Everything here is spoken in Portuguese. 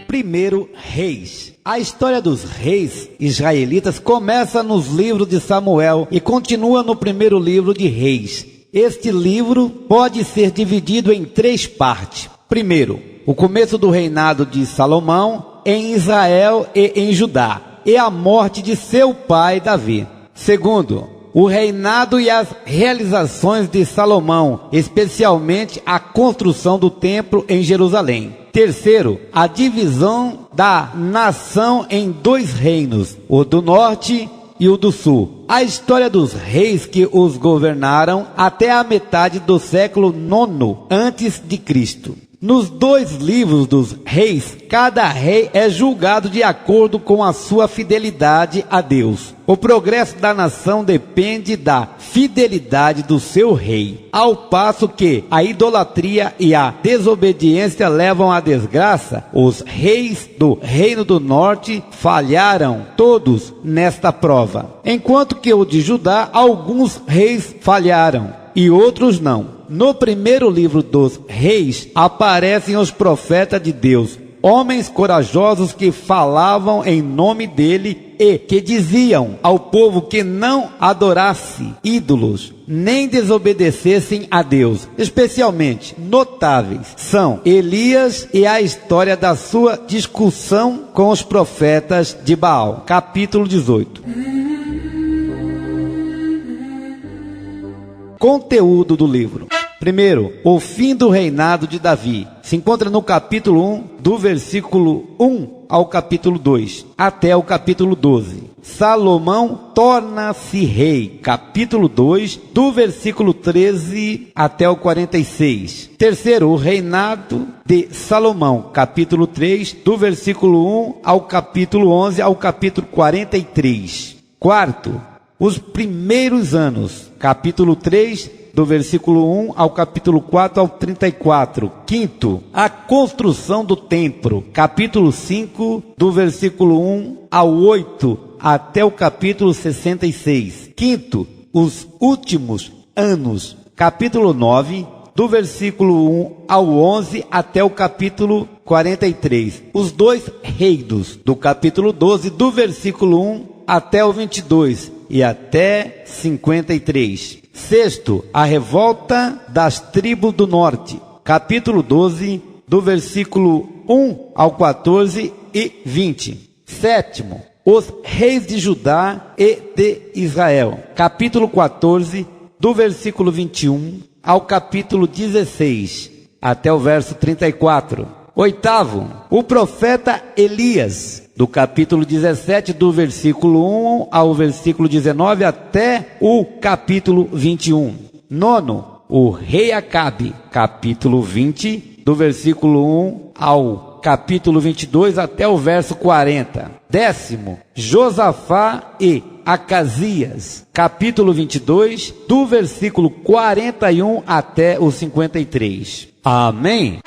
Primeiro Reis. A história dos reis israelitas começa nos livros de Samuel e continua no primeiro livro de Reis. Este livro pode ser dividido em 3 partes. Primeiro, o começo do reinado de Salomão em Israel e em Judá, e a morte de seu pai Davi. Segundo, o reinado e as realizações de Salomão, especialmente a construção do templo em Jerusalém. Terceiro, a divisão da nação em 2 reinos, o do norte e o do sul. A história dos reis que os governaram até a metade do século IX a.C. Nos 2 livros dos reis, cada rei é julgado de acordo com a sua fidelidade a Deus. O progresso da nação depende da fidelidade do seu rei, ao passo que a idolatria e a desobediência levam à desgraça. Os reis do Reino do Norte falharam todos nesta prova, enquanto que o de Judá, alguns reis falharam e outros não. No primeiro livro dos reis aparecem os profetas de Deus, homens corajosos que falavam em nome dele e que diziam ao povo que não adorasse ídolos, nem desobedecessem a Deus. Especialmente notáveis são Elias e a história da sua discussão com os profetas de Baal. Capítulo 18. Conteúdo do livro. Primeiro, o fim do reinado de Davi. Se encontra no capítulo 1, do versículo 1 ao capítulo 2, até o capítulo 12. Salomão torna-se rei. Capítulo 2, do versículo 13 até o 46. Terceiro, o reinado de Salomão. Capítulo 3, do versículo 1 ao capítulo 11 ao capítulo 43. Quarto, os primeiros anos. Capítulo 3, do versículo 1 ao capítulo 4 ao 34. Quinto, a construção do templo. Capítulo 5, do versículo 1 ao 8 até o capítulo 66. Quinto, os últimos anos. Capítulo 9, do versículo 1 ao 11 até o capítulo 43. Os 2 reinos. Do capítulo 12, do versículo 1 até o 22 e até 53. Sexto, a revolta das tribos do norte. Capítulo 12, do versículo 1 ao 14 e 20. Sétimo, os reis de Judá e de Israel. Capítulo 14, do versículo 21 ao capítulo 16, até o verso 34. Oitavo, o profeta Elias, do capítulo 17, do versículo 1 ao versículo 19, até o capítulo 21. Nono, o rei Acabe, capítulo 20, do versículo 1 ao capítulo 22, até o verso 40. Décimo, Josafá e Acasias, capítulo 22, do versículo 41 até o 53. Amém?